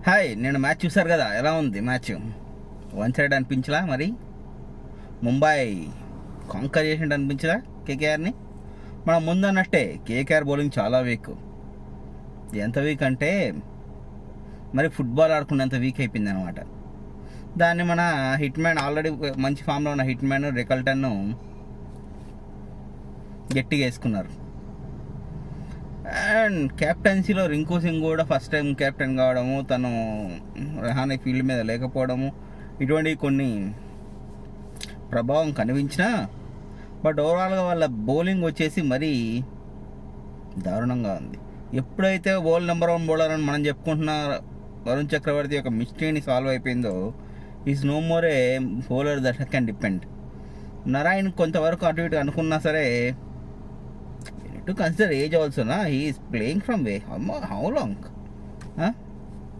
Hi, నేను match చూశారు కదా, ఎలా ఉంది మ్యాచ్? One side అనిపించలా? మరి ముంబై కాంకర్ చేసినట్టు అనిపించలా కేకేఆర్ని? మనం ముందన్నట్టే కేకేఆర్ బౌలింగ్ చాలా వీక్. ఎంత వీక్ అంటే మరి ఫుట్బాల్ ఆడుకున్నంత వీక్ అయిపోయింది అనమాట. దాన్ని మన హిట్ మ్యాన్, ఆల్రెడీ మంచి ఫామ్లో ఉన్న హిట్ మ్యాన్ రికల్టన్ను గట్టిగా వేసుకున్నారు. అండ్ కెప్టెన్సీలో రింకు సింగ్ కూడా ఫస్ట్ టైం కెప్టెన్ కావడము, తను రెహానే ఫీల్డ్ మీద లేకపోవడము, ఇటువంటి కొన్ని ప్రభావం కనిపించినా బట్ ఓవరాల్గా వాళ్ళ బౌలింగ్ వచ్చేసి మరీ దారుణంగా ఉంది. ఎప్పుడైతే నెంబర్ 1 బౌలర్ అని మనం చెప్పుకుంటున్న వరుణ్ చక్రవర్తి యొక్క మిస్టేక్ని సాల్వ్ అయిపోయిందో, is no more a bowler that can depend. Narayan కొంతవరకు అటు ఇటు అనుకున్నా సరే, to consider age also, na? He is playing from way. How long? Huh?